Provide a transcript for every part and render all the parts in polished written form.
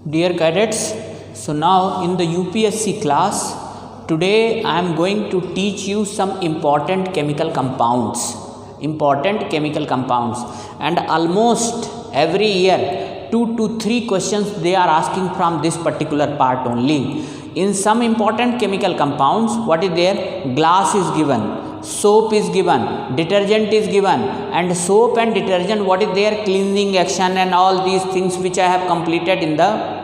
Dear cadets, so now in the UPSC class, today I am going to teach you some important chemical compounds. And almost every year 2 to 3 questions they are asking from this particular part only. In some important chemical compounds, what is there? Glass is given, soap is given, detergent is given, and soap and detergent, what is their cleansing action and all these things which I have completed in the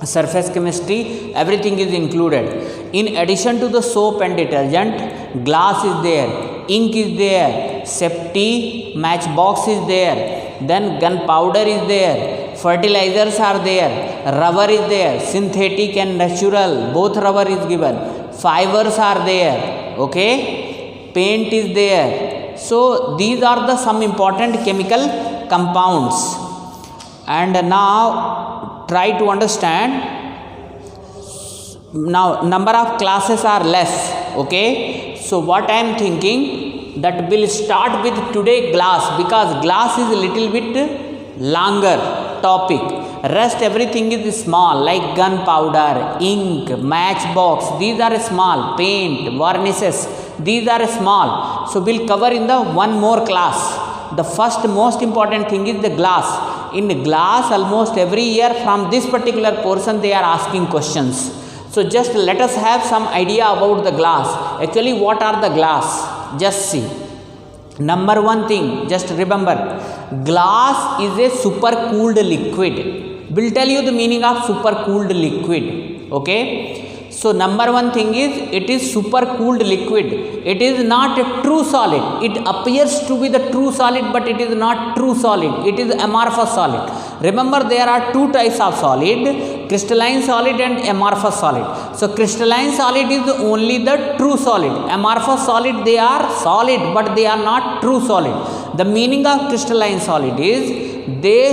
surface chemistry, everything is included. In addition to the soap and detergent, glass is there, ink is there, safety matchbox is there, then gunpowder is there, fertilizers are there, rubber is there, synthetic and natural, both rubber is given, fibers are there, okay, paint is there. So these are the some important chemical compounds. And now try to understand. Now number of classes are less, okay. So what I am thinking, that will start with today glass, because glass is a little bit longer topic. Rest everything is small, like gunpowder, ink, matchbox, these are small, paint, varnishes, these are small. So we'll cover in the one more class. The first most important thing is the glass. In glass, almost every year from this particular portion they are asking questions. So just let us have some idea about the glass. Actually, what are the glass? Just see. Number one thing, just remember, glass is a supercooled liquid. We'll tell you the meaning of supercooled liquid. Okay. So number one thing is, it is supercooled liquid. It is not a true solid. It appears to be the true solid, but it is not true solid. It is amorphous solid. Remember, there are two types of solid: crystalline solid and amorphous solid. So crystalline solid is only the true solid. Amorphous solid, they are solid, but they are not true solid. The meaning of crystalline solid is, they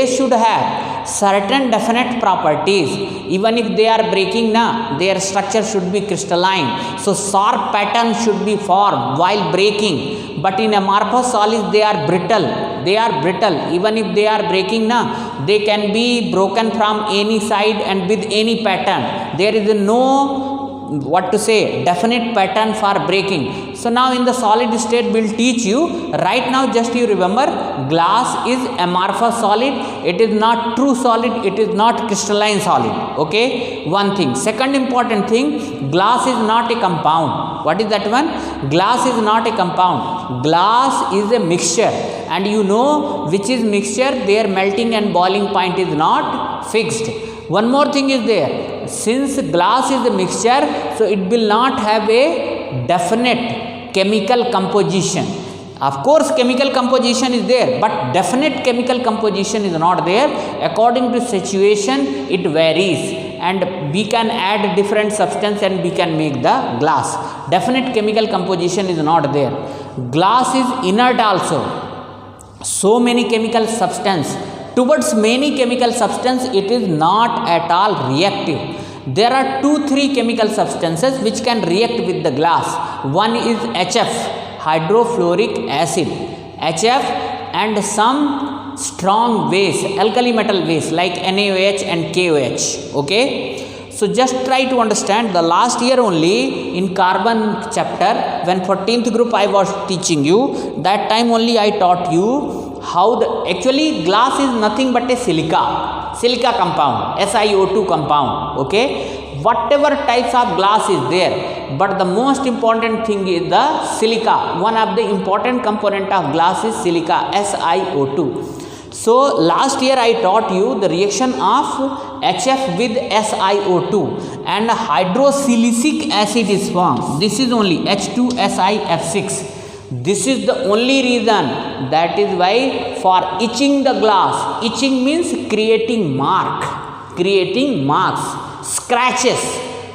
should have certain definite properties. Even if they are breaking, their structure should be crystalline. So sharp pattern should be formed while breaking. But in amorphous solids, they are brittle. Even if they are breaking, they can be broken from any side and with any pattern. There is no definite pattern for breaking. So now in the solid state we'll teach you. Right now just you remember, glass is amorphous solid. It is not true solid. It is not crystalline solid. Okay, one thing. Second important thing, glass is not a compound. What is that one? Glass is not a compound. Glass is a mixture, and you know which is mixture, their melting and boiling point is not fixed. One more thing is there. Since glass is a mixture, so it will not have a definite chemical composition. Of course, chemical composition is there, but definite chemical composition is not there. According to situation, it varies, and we can add different substance and we can make the glass. Definite chemical composition is not there. Glass is inert also. So many chemical substance. Towards many chemical substance, it is not at all reactive. There are 2-3 chemical substances which can react with the glass. One is HF, hydrofluoric acid, HF, and some strong base, alkali metal base like NaOH and KOH. Okay. So just try to understand. The last year only in carbon chapter, when 14th group I was teaching you, that time only I taught you how actually glass is nothing but a silica compound, SiO2 compound. Okay, whatever types of glass is there, but the most important thing is the silica. One of the important component of glass is silica, SiO2. So last year I taught you the reaction of HF with SiO2 and hydrosilicic acid is formed. This is only H2SiF6. This is the only reason. That is why for etching the glass, etching means creating marks, scratches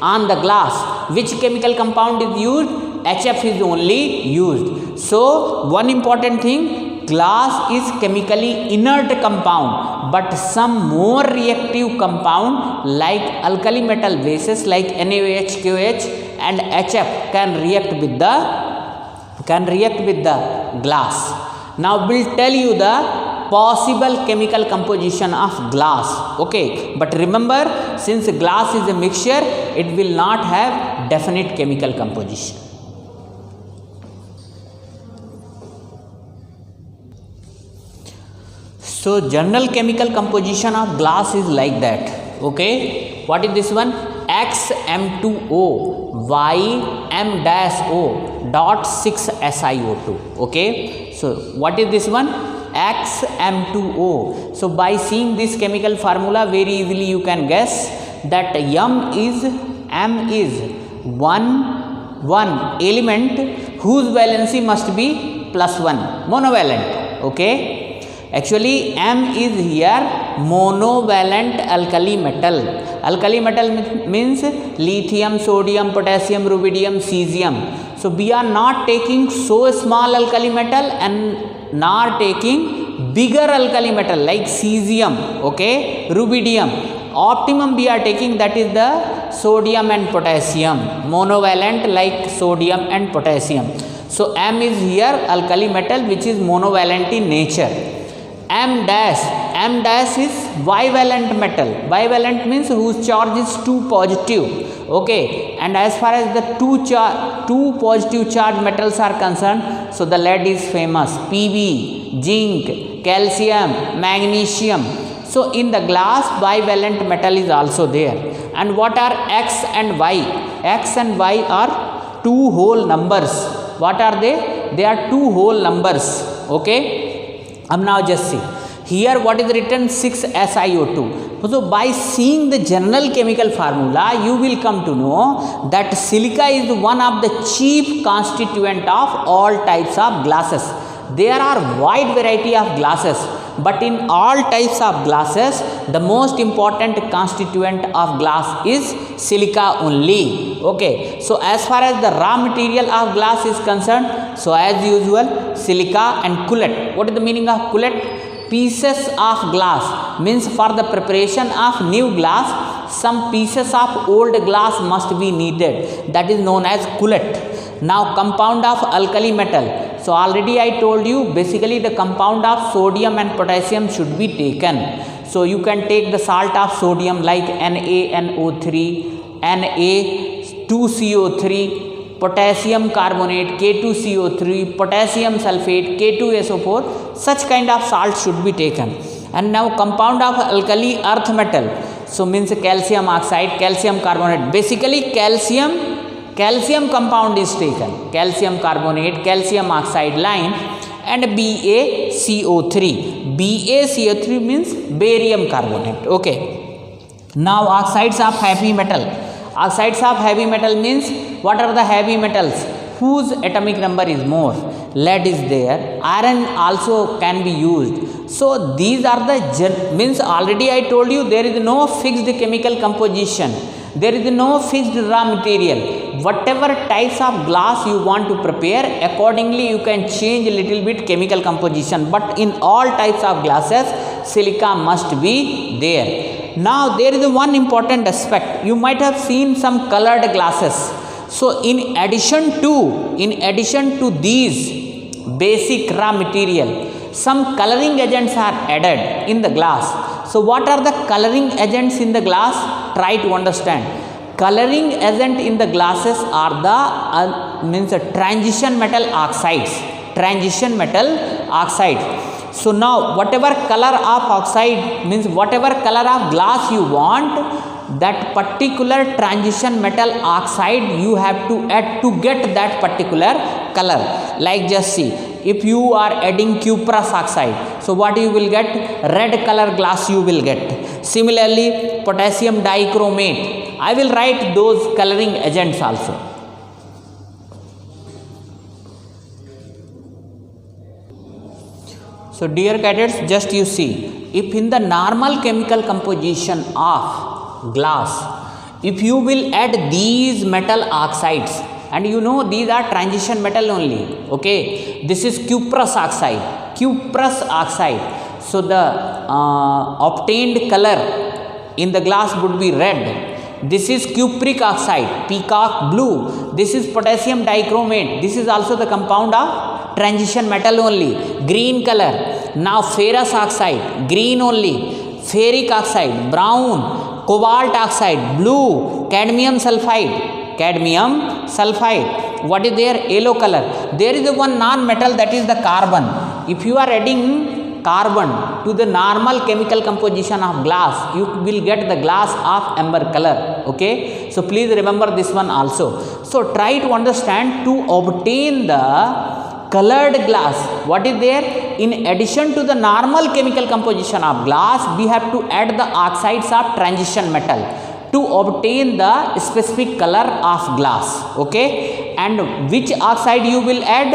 on the glass. Which chemical compound is used? HF is only used. So one important thing, glass is chemically inert compound, but some more reactive compound like alkali metal bases like NaOH, KOH and HF can react with the glass. Now we'll tell you the possible chemical composition of glass. Okay, but remember, since glass is a mixture, it will not have definite chemical composition. So general chemical composition of glass is like that. Okay, what is this one? XM2O YM-O dot 6 SiO2. Okay, so what is this one? XM2O. So by seeing this chemical formula, very easily you can guess that M is one element whose valency must be +1, monovalent. Okay, actually M is here monovalent alkali metal. Alkali metal means lithium, sodium, potassium, rubidium, cesium. So we are not taking so small alkali metal and not taking bigger alkali metal like cesium, okay, rubidium. Optimum we are taking, that is the sodium and potassium, monovalent like sodium and potassium. So M is here alkali metal which is monovalent in nature. M dash is bivalent metal. Bivalent means whose charge is 2 positive. Okay, and as far as the two positive charge metals are concerned, so the lead is famous, Pb, zinc, calcium, magnesium. So in the glass, bivalent metal is also there. And what are X and Y? X and Y are two whole numbers. What are they? They are two whole numbers. Okay. Now just see here what is written 6 SiO2. So by seeing the general chemical formula, you will come to know that silica is one of the chief constituent of all types of glasses. There are wide variety of glasses, but in all types of glasses, the most important constituent of glass is silica only. Okay, so as far as the raw material of glass is concerned, so as usual, silica and cullet. What is the meaning of cullet? Pieces of glass, means for the preparation of new glass, some pieces of old glass must be needed. That is known as cullet. Now compound of alkali metal. So already I told you, basically the compound of sodium and potassium should be taken. So you can take the salt of sodium like NaNO3, Na2CO3, potassium carbonate, K2CO3, potassium sulfate, K2SO4, such kind of salt should be taken. And now compound of alkali earth metal, so means calcium oxide, calcium carbonate. Basically calcium compound is taken, calcium carbonate, calcium oxide line, and BaCO3. BaCO3 means barium carbonate. Okay. Now oxides of heavy metal. Oxides of heavy metal means what are the heavy metals whose atomic number is more? Lead is there, iron also can be used. So these are the means already I told you there is no fixed chemical composition. There is no fixed raw material. Whatever types of glass you want to prepare, accordingly you can change a little bit chemical composition. But in all types of glasses, silica must be there. Now there is one important aspect. You might have seen some colored glasses. So in addition to these basic raw material, some coloring agents are added in the glass. So what are the coloring agents in the glass? Try to understand. Coloring agent in the glasses are the transition metal oxides. Transition metal oxides. So now whatever color of oxide means whatever color of glass you want, that particular transition metal oxide you have to add to get that particular color. Like just see, if you are adding cuprous oxide, so what you will get? Red color glass you will get. Similarly, potassium dichromate, I will write those coloring agents also. So dear cadets, just you see, if in the normal chemical composition of glass, if you will add these metal oxides, and you know these are transition metal only, okay, this is cuprous oxide, so the obtained color in the glass would be red. This is cupric oxide, peacock blue. This is potassium dichromate. This is also the compound of transition metal only, green color. Now ferrous oxide, green only, ferric oxide, brown, cobalt oxide, blue, cadmium sulfide, cadmium sulfide. What is there? Yellow color. There is one non-metal, that is the carbon. If you are adding carbon to the normal chemical composition of glass, you will get the glass of amber color. Okay, so please remember this one also. So try to understand, to obtain the colored glass, what is there? In addition to the normal chemical composition of glass, we have to add the oxides of transition metal to obtain the specific color of glass. Okay, and which oxide you will add?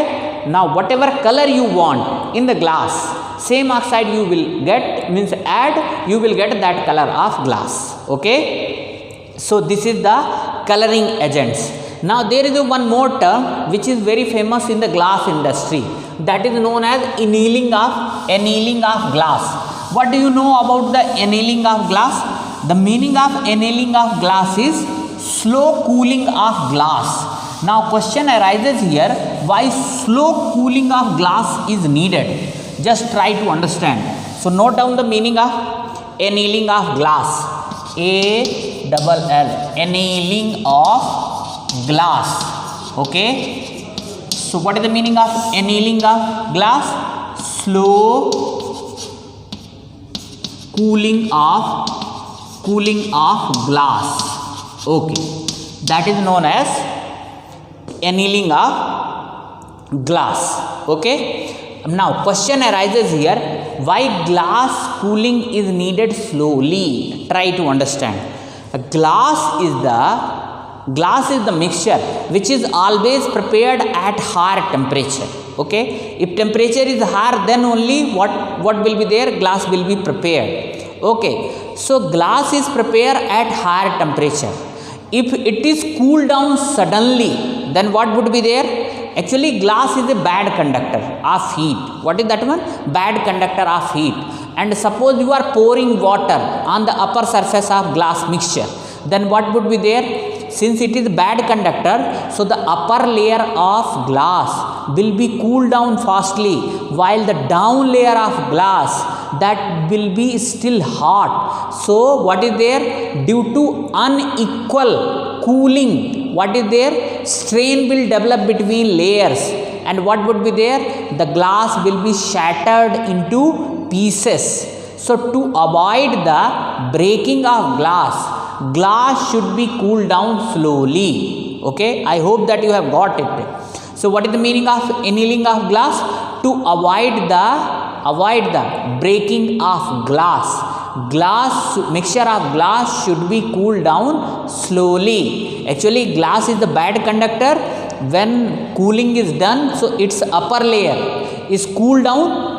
Now whatever color you want in the glass, same oxide you will get, means add, you will get that color of glass. Okay, so this is the coloring agents. Now there is one more term which is very famous in the glass industry, that is known as annealing of glass. What do you know about the annealing of glass? The meaning of annealing of glass is slow cooling of glass. Now question arises here, why slow cooling of glass is needed? Just try to understand. So note down the meaning of annealing of glass. A-double-L, annealing of glass. Okay, so what is the meaning of annealing of glass? Slow cooling of glass. Okay, that is known as annealing of glass. Okay, now question arises here, why glass cooling is needed slowly? Try to understand. Glass is the mixture which is always prepared at higher temperature. Okay, if temperature is higher, then only what will be there? Glass will be prepared. Okay, so glass is prepared at higher temperature. If it is cooled down suddenly, then what would be there? Actually glass is a bad conductor of heat. What is that one? Bad conductor of heat. And suppose you are pouring water on the upper surface of glass mixture, then what would be there? Since it is bad conductor, so the upper layer of glass will be cooled down fastly, while the down layer of glass, that will be still hot. So what is there? Due to unequal cooling, what is there? Strain will develop between layers, and what would be there? The glass will be shattered into pieces. So to avoid the breaking of glass should be cooled down slowly. Okay, I hope that you have got it. So what is the meaning of annealing of glass? To avoid the breaking of glass, mixture of glass should be cooled down slowly. Actually glass is the bad conductor. When cooling is done, so its upper layer is cooled down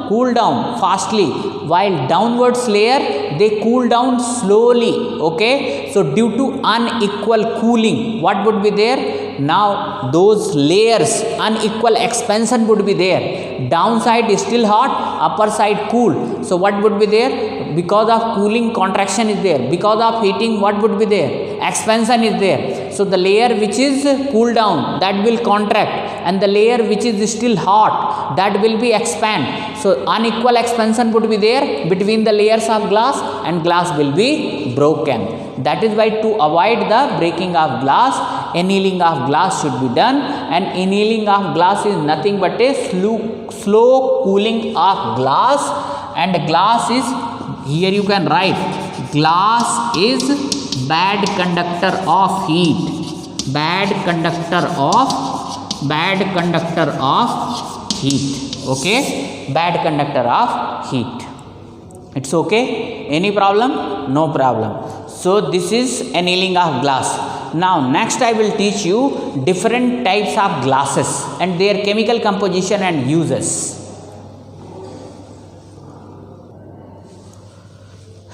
fastly, while downwards layer they cool down slowly. Okay, so due to unequal cooling, what would be there? Now those layers, unequal expansion would be there. Downside is still hot, upper side cool. So what would be there? Because of cooling, contraction is there. Because of heating, what would be there? Expansion is there. So the layer which is cooled down, that will contract, and the layer which is still hot, that will be expand. So unequal expansion would be there between the layers of glass, and glass will be broken. That is why to avoid the breaking of glass, annealing of glass should be done. And annealing of glass is nothing but a slow cooling of glass. And glass is, here you can write, glass is bad conductor of heat. Bad conductor of heat. Okay, bad conductor of heat. It's okay? Any problem? No problem. So this is annealing of glass. Now next I will teach you different types of glasses and their chemical composition and uses.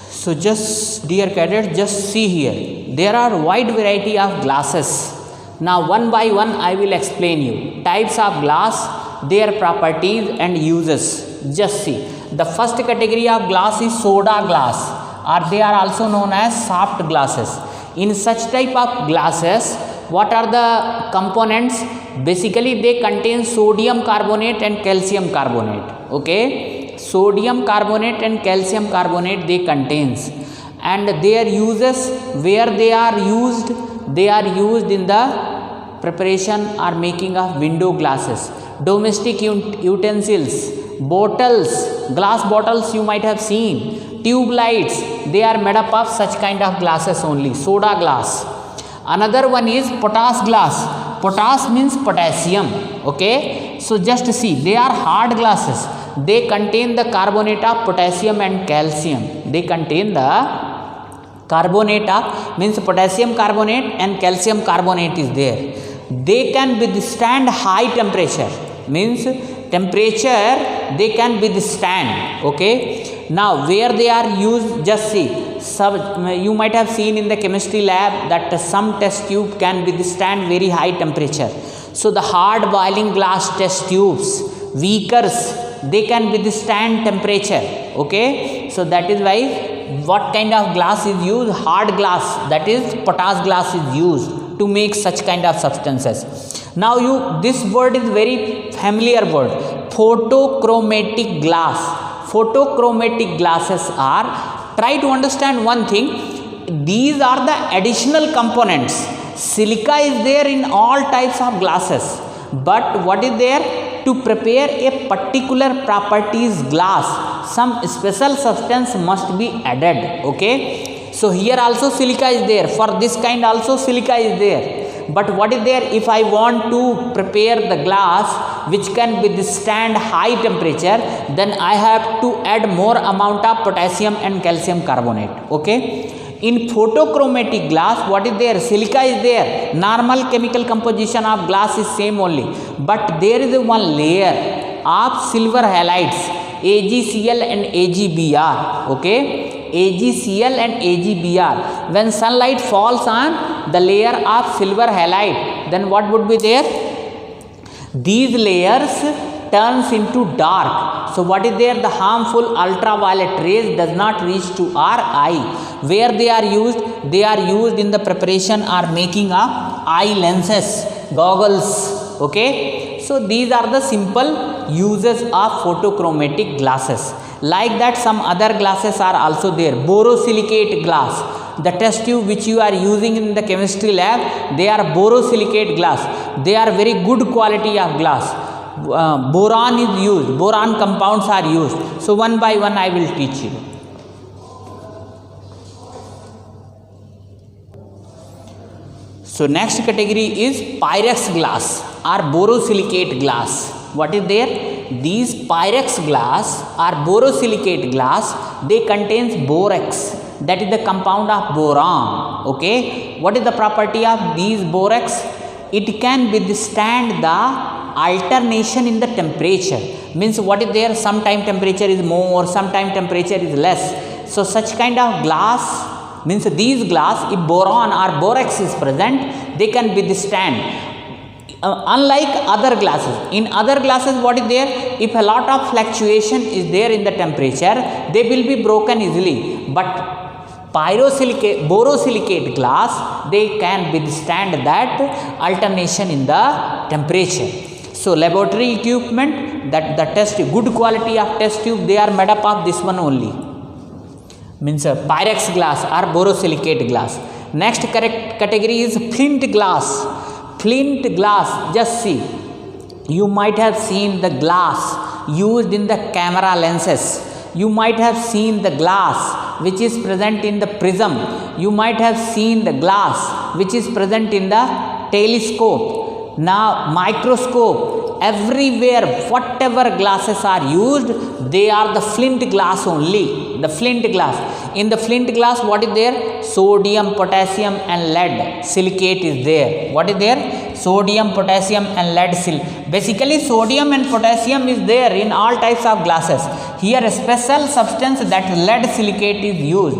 So just dear cadets, just see here, there are wide variety of glasses. Now one by one I will explain you types of glass, their properties and uses. Just see, the first category of glass is soda glass, or they are also known as soft glasses. In such type of glasses, what are the components? Basically they contain sodium carbonate and calcium carbonate. Okay, sodium carbonate and calcium carbonate they contains, and their uses, where they are used in the preparation or making of window glasses, domestic utensils, bottles, glass bottles you might have seen, tube lights, they are made up of such kind of glasses only, soda glass. Another one is potash glass. Potash means potassium. Okay, so just see, they are hard glasses. They contain the carbonate of potassium and calcium. They contain the carbonate of, means potassium carbonate and calcium carbonate is there. They can withstand high temperature, means temperature they can withstand. Okay, now where they are used, just see, you might have seen in the chemistry lab that some test tube can withstand very high temperature. So the hard boiling glass test tubes, beakers, they can withstand temperature. Okay, so that is why what kind of glass is used? Hard glass, that is potash glass is used to make such kind of substances. Now this word is very familiar word, photochromatic glass. Photochromatic glasses are, try to understand one thing, these are the additional components. Silica is there in all types of glasses, but what is there? To prepare a particular properties glass, some special substance must be added. Okay, so here also silica is there, for this kind also silica is there. But what is there? If I want to prepare the glass which can withstand high temperature, then I have to add more amount of potassium and calcium carbonate. Okay, in photochromatic glass, what is there? Silica is there. Normal chemical composition of glass is same only, but there is one layer of silver halides, AgCl and AgBr. Okay, AgCl and AgBr. When sunlight falls on the layer of silver halide, then what would be there? These layers turns into dark. So what is there? The harmful ultraviolet rays does not reach to our eye. Where they are used? They are used in the preparation or making of eye lenses, goggles. Okay, so these are the simple uses of photochromatic glasses. Like that, some other glasses are also there. Borosilicate glass, the test tube which you are using in the chemistry lab, they are borosilicate glass. They are very good quality of glass. Boron is used, boron compounds are used. So one by one I will teach you. So next category is Pyrex glass or borosilicate glass. What is there? These Pyrex glass or borosilicate glass, they contains borax, that is the compound of boron. Okay, what is the property of these borax? It can withstand the alternation in the temperature. Means what is there? Sometime temperature is more, sometime temperature is less. So such kind of glass, means these glass, if boron or borax is present, they can withstand. Unlike other glasses, in other glasses what is there? If a lot of fluctuation is there in the temperature, they will be broken easily. But borosilicate glass, they can withstand that alternation in the temperature. So laboratory equipment, that the test, good quality of test tube, they are made up of this one only, means Pyrex glass or borosilicate glass. Next category is flint glass. Flint glass, just see, you might have seen the glass used in the camera lenses. You might have seen the glass which is present in the prism. You might have seen the glass which is present in the telescope. Now microscope, everywhere whatever glasses are used, they are the flint glass only. The flint glass. In the flint glass, what is there? Sodium, potassium and lead silicate is there. What is there? Sodium, potassium and lead silicate. Basically sodium and potassium is there in all types of glasses. Here a special substance, that lead silicate is used.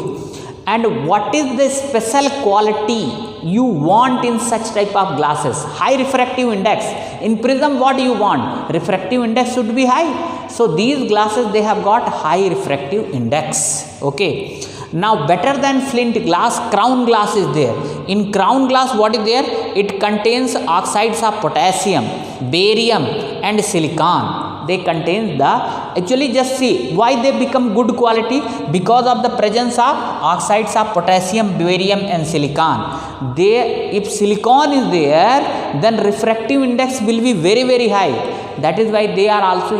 And what is the special quality you want in such type of glasses? High refractive index. In prism, what do you want? Refractive index should be high. So these glasses, they have got high refractive index. Okay. Now better than flint glass, crown glass is there. In crown glass, what is there? It contains oxides of potassium, barium and silicon. They contain the, actually just see why they become good quality, because of the presence of oxides of potassium, barium and silicon. They, if silicon is there, then refractive index will be very very high. That is why they are also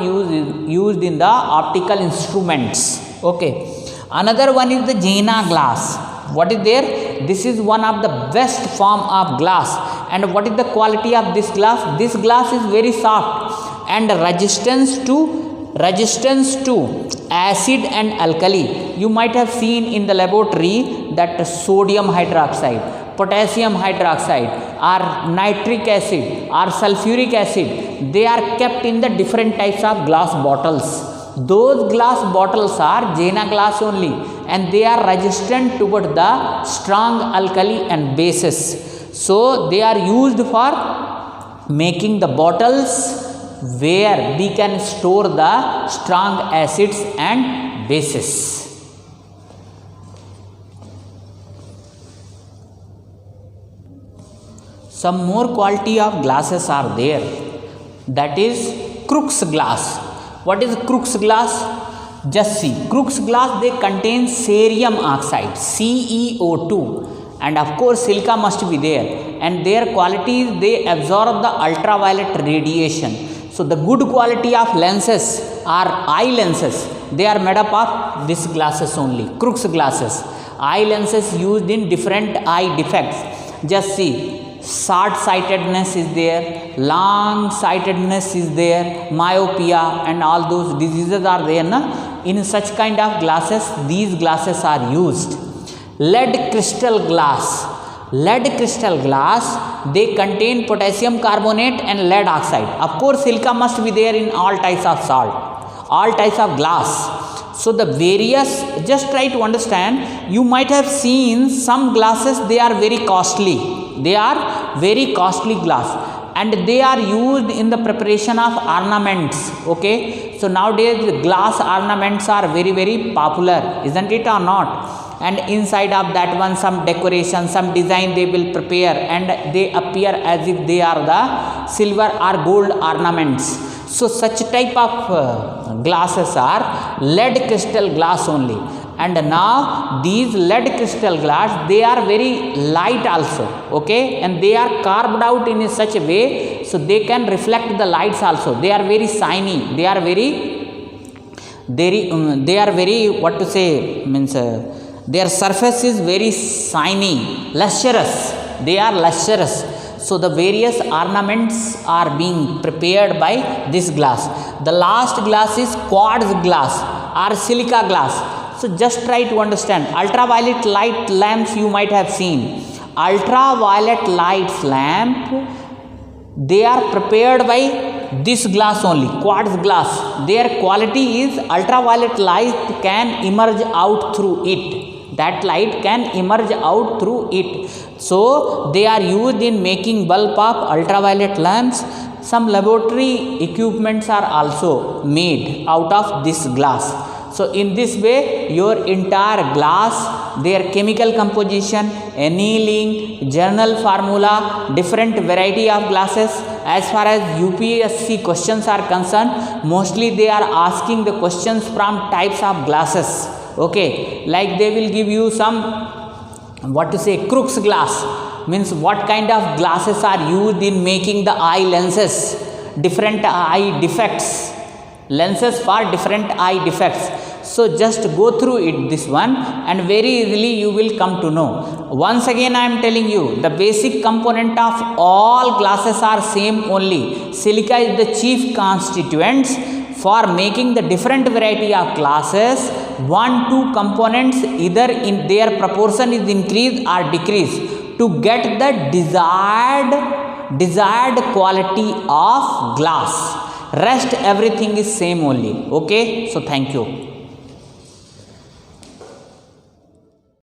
used in the optical instruments. Okay. Another one is the Jena glass. What is there? This is one of the best form of glass. And what is the quality of this glass? This glass is very soft and resistance to acid and alkali. You might have seen in the laboratory that sodium hydroxide, potassium hydroxide or nitric acid or sulfuric acid, they are kept in the different types of glass bottles. Those glass bottles are Jena glass only, and they are resistant toward the strong alkali and bases. So they are used for making the bottles where we can store the strong acids and bases. Some more quality of glasses are there. That is Crookes glass. What is Crookes glass? Just see, Crookes glass, they contain cerium oxide, CEO2, and of course silica must be there, and their quality is they absorb the ultraviolet radiation. So the good quality of lenses are eye lenses, they are made up of these glasses only, Crookes glasses. Eye lenses used in different eye defects. Just see, short-sightedness is there, long-sightedness is there, myopia and all those diseases are there. In such kind of glasses, these glasses are used. Lead crystal glass. Lead crystal glass, they contain potassium carbonate and lead oxide. Of course, silica must be there in all types of salt, all types of glass. So the various, just try to understand, you might have seen some glasses, they are very costly. They are very costly glass and they are used in the preparation of ornaments. Okay, so nowadays glass ornaments are very very popular, isn't it or not? And inside of that one some decoration, some design they will prepare and they appear as if they are the silver or gold ornaments. So such type of glasses are lead crystal glass only. And now these lead crystal glass, they are very light also, okay, and they are carved out in such a way so they can reflect the lights also. They are very shiny, they are very what to say, means their surface is very shiny, lustrous, they are lustrous. So the various ornaments are being prepared by this glass. The last glass is quartz glass or silica glass. So just try to understand, ultraviolet light lamps you might have seen. Ultraviolet light lamp, they are prepared by this glass only, quartz glass. Their quality is ultraviolet light can emerge out through it. That light can emerge out through it. So they are used in making bulb of ultraviolet lamps. Some laboratory equipments are also made out of this glass. So in this way, your entire glass, their chemical composition, annealing, journal formula, different variety of glasses. As far as UPSC questions are concerned, mostly they are asking the questions from types of glasses. Okay, like they will give you some, what to say, Crookes glass, means what kind of glasses are used in making the eye lenses, different eye defects. Lenses for different eye defects. So just go through it, this one, and very easily you will come to know. Once again I am telling you, the basic component of all glasses are same only. Silica is the chief constituents for making the different variety of glasses. 1-2 components, either in their proportion is increased or decreased to get the desired quality of glass. Rest everything is same only. Okay, so thank you.